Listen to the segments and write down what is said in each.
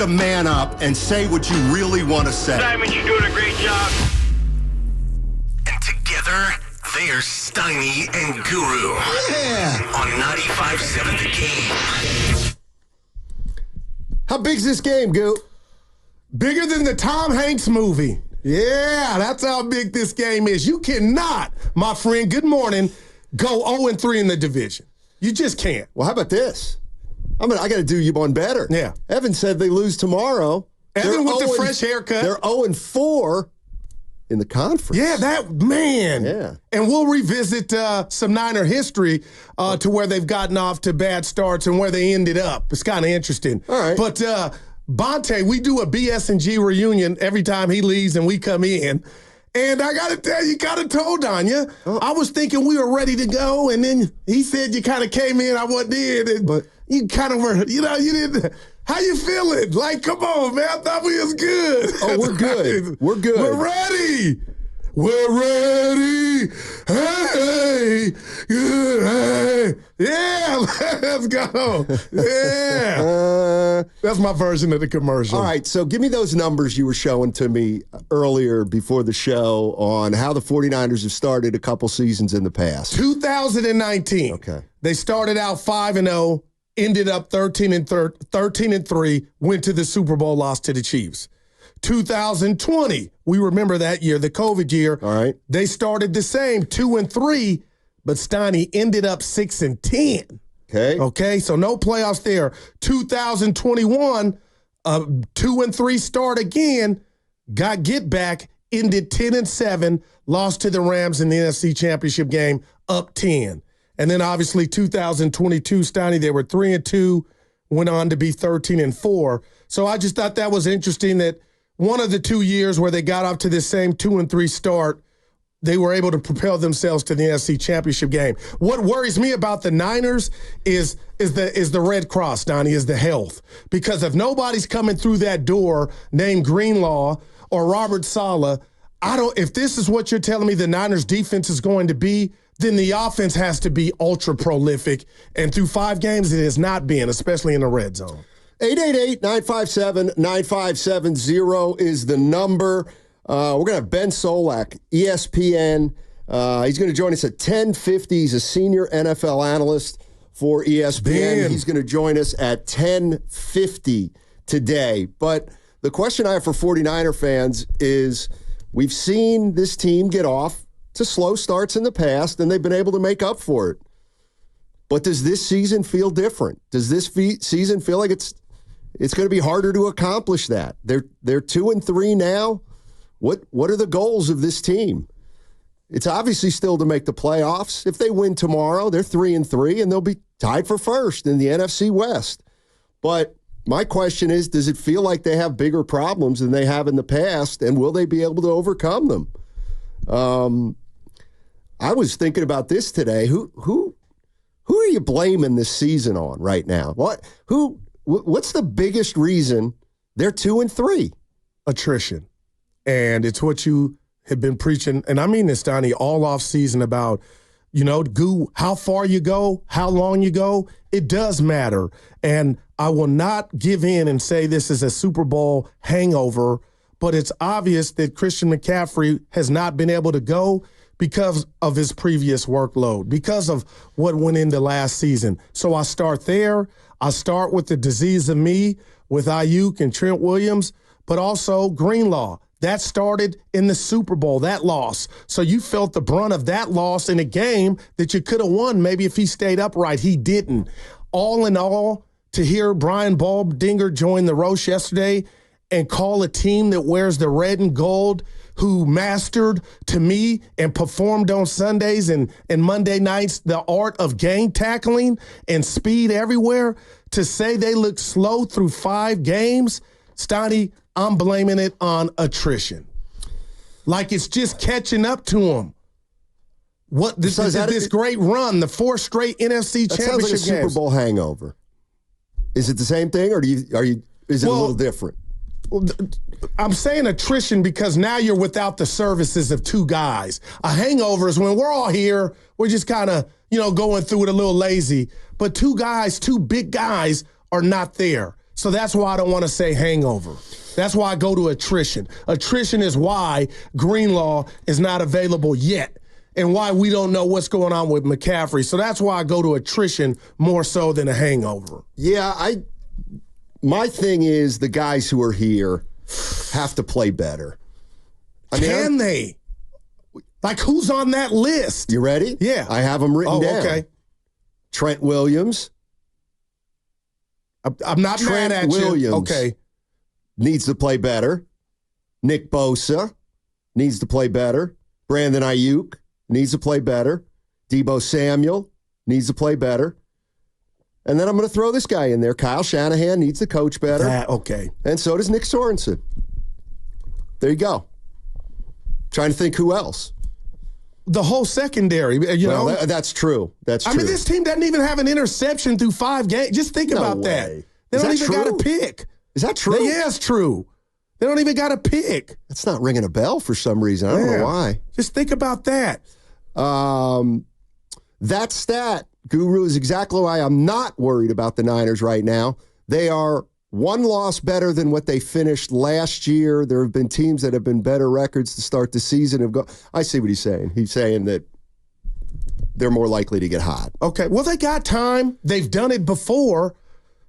The man up and say what you really want to say. Simon, you're doing a great job. And together, they are Steiny and Guru. Yeah. On 95.7 The Game. How big's this game, Goo? Bigger than the Tom Hanks movie. Yeah, that's how big this game is. You cannot, my friend, good morning, go 0-3 in the division. You just can't. Well, how about this? I got to do you one better. Yeah. Evan said they lose tomorrow. Evan with the fresh haircut. They're 0-4 in the conference. Yeah, man. Yeah. And we'll revisit some Niner history to where they've gotten off to bad starts and where they ended up. It's kind of interesting. All right. But Bonte, we do a BS&G reunion every time he leaves and we come in. And I got to tell you, kind of told on you. I was thinking we were ready to go, and then he said you kind of came in, I wasn't in. But you kind of were, you didn't. How you feeling? Like, come on, man. I thought we was good. Oh, we're good. We're good. We're ready. We're ready. Hey, good. Hey. Yeah, let's go. Yeah. That's my version of the commercial. All right, so give me those numbers you were showing to me earlier before the show on how the 49ers have started a couple seasons in the past. 2019. Okay. They started out 5-0, ended up 13-3, went to the Super Bowl, lost to the Chiefs. 2020, we remember that year, the COVID year. All right. They started the same, 2-3, but Steiny ended up 6-10. Okay, so no playoffs there. 2021, 2-3 start again, got get back, ended 10-7, lost to the Rams in the NFC Championship game, up 10. And then obviously 2022, Steiny, they were 3-2, went on to be 13-4. So I just thought that was interesting that one of the 2 years where they got off to the same 2-3 start, they were able to propel themselves to the NFC Championship game. What worries me about the Niners is the Red Cross, Donnie, is the health. Because if nobody's coming through that door named Greenlaw or Robert Saleh, if this is what you're telling me the Niners defense is going to be, then the offense has to be ultra prolific. And through 5 games, it has not been, especially in the red zone. 888-957-9570 is the number. We're going to have Ben Solak, ESPN. He's going to join us at 10:50. He's a senior NFL analyst for ESPN. He's going to join us at 10:50 today. But the question I have for 49er fans is, we've seen this team get off to slow starts in the past, and they've been able to make up for it. But does this season feel different? Does this season feel like it's going to be harder to accomplish that? They're 2-3 now. What are the goals of this team? It's obviously still to make the playoffs. If they win tomorrow, they're 3-3, and they'll be tied for first in the NFC West. But my question is, does it feel like they have bigger problems than they have in the past, and will they be able to overcome them? I was thinking about this today. Who are you blaming this season on right now? What's the biggest reason they're 2-3? Attrition. And it's what you have been preaching, and I mean this, Donnie, all off season about, how far you go, how long you go, it does matter. And I will not give in and say this is a Super Bowl hangover, but it's obvious that Christian McCaffrey has not been able to go because of his previous workload, because of what went into last season. So I start there. I start with the disease of me, with Ayuk and Trent Williams, but also Greenlaw. That started in the Super Bowl, that loss. So you felt the brunt of that loss in a game that you could have won maybe if he stayed upright. He didn't. All in all, to hear Brian Baldinger join the roast yesterday and call a team that wears the red and gold, who mastered, to me, and performed on Sundays and Monday nights the art of gang tackling and speed everywhere, to say they look slow through 5 games, Steiny, I'm blaming it on attrition. Like it's just catching up to them. This great run, the 4 straight NFC Championship games. That sounds like a games. Super Bowl hangover. Is it the same thing, or is it a little different? Well, I'm saying attrition because now you're without the services of 2 guys. A hangover is when we're all here, we're just kind of, going through it a little lazy. But 2 guys, 2 big guys are not there. So that's why I don't want to say hangover. That's why I go to attrition. Attrition is why Greenlaw is not available yet and why we don't know what's going on with McCaffrey. So that's why I go to attrition more so than a hangover. Yeah, my thing is the guys who are here have to play better. Can they? Like, who's on that list? You ready? Yeah. I have them written down. Okay. Trent Williams. I'm not mad at Williams you. Okay. Needs to play better. Nick Bosa needs to play better. Brandon Ayuk needs to play better. Deebo Samuel needs to play better. And then I'm going to throw this guy in there. Kyle Shanahan needs to coach better. Okay. And so does Nick Sorensen. There you go. Trying to think who else. The whole secondary, you know. That's true. That's true. I mean, this team doesn't even have an interception through 5 games. Just think about that. They don't even got a pick. Is that true? Yeah, it's true. They don't even got a pick. That's not ringing a bell for some reason. I don't know why. Just think about that. That stat, Guru, is exactly why I'm not worried about the Niners right now. They are one loss better than what they finished last year. There have been teams that have been better records to start the season. I see what he's saying. He's saying that they're more likely to get hot. Okay, well, they got time. They've done it before.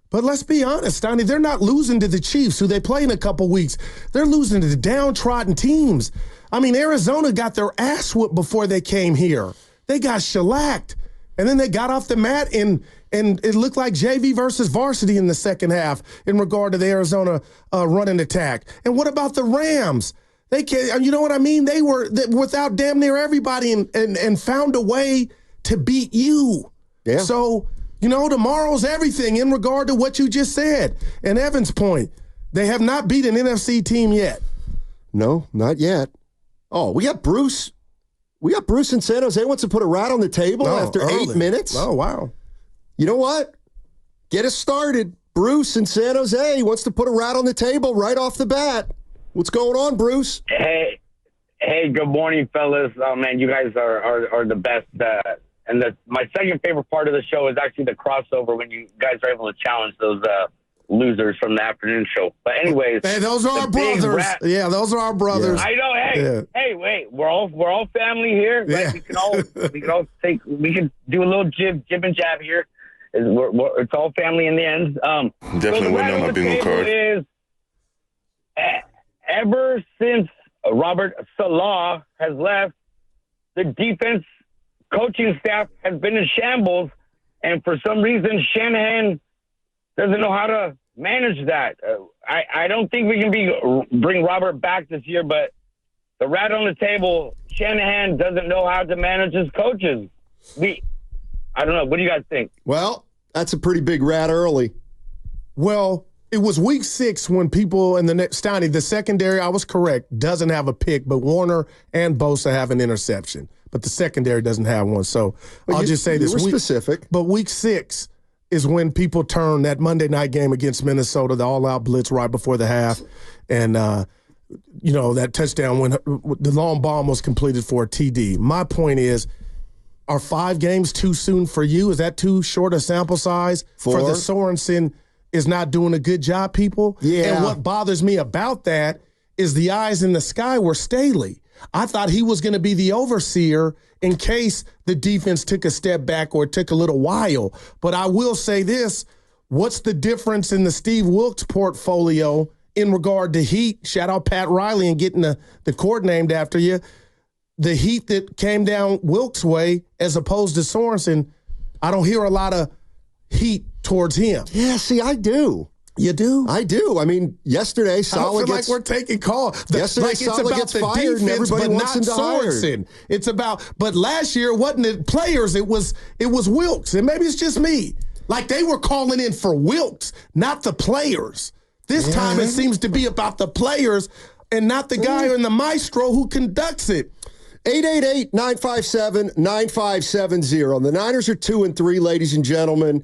But let's be honest, Steiny, they're not losing to the Chiefs, who they play in a couple weeks. They're losing to the downtrodden teams. I mean, Arizona got their ass whooped before they came here. They got shellacked. And then they got off the mat, and it looked like JV versus varsity in the second half in regard to the Arizona running attack. And what about the Rams? They can't, you know what I mean? They were without damn near everybody and found a way to beat you. Yeah. So, you know, tomorrow's everything in regard to what you just said. And Evan's point, they have not beat an NFC team yet. No, not yet. Oh, we got Bruce. We got Bruce in San Jose wants to put a rat on the table after early. 8 minutes. Oh, wow. You know what? Get us started. Bruce in San Jose wants to put a rat on the table right off the bat. What's going on, Bruce? Hey, good morning, fellas. Oh, man, you guys are the best. And my second favorite part of the show is actually the crossover when you guys are able to challenge those losers from the afternoon show. But anyways, hey, those are our brothers. Yeah, those are our brothers. I know. Hey, wait, we're all family here. Yeah. Right? We can do a little jib and jab here. It's all family in the end. Definitely waiting on my bingo card. Is, ever since Robert Salah has left, the defense coaching staff has been in shambles, and for some reason Shanahan doesn't know how to manage that. I don't think we can bring Robert back this year, but the rat on the table, Shanahan doesn't know how to manage his coaches. I don't know. What do you guys think? Well, that's a pretty big rat early. Well, it was week 6 when people in Steiny, the secondary, I was correct, doesn't have a pick, but Warner and Bosa have an interception. But the secondary doesn't have one. So I'll just say this. You were specific. But week 6 is when people turn that Monday night game against Minnesota, the all-out blitz right before the half. And, you know, that touchdown when the long bomb was completed for a TD. My point is, are 5 games too soon for you? Is that too short a sample size? 4. For the Sorensen is not doing a good job, people? Yeah. And what bothers me about that is the eyes in the sky were Staley. I thought he was going to be the overseer in case the defense took a step back or it took a little while. But I will say this, what's the difference in the Steve Wilkes portfolio in regard to heat? Shout out Pat Riley and getting the court named after you. The heat that came down Wilkes' way as opposed to Sorensen, I don't hear a lot of heat towards him. Yeah, see, I do. You do? I do. I mean, yesterday, Saleh like we're taking calls. Yesterday, like it's Saleh about gets the fired defense, and everybody but wants not him to hire. Sorensen. It's about, but last year, wasn't it players? It was Wilkes. And maybe it's just me. Like they were calling in for Wilkes, not the players. This time it seems to be about the players and not the guy in the maestro who conducts it. 888-957-9570. The Niners are 2-3, ladies and gentlemen.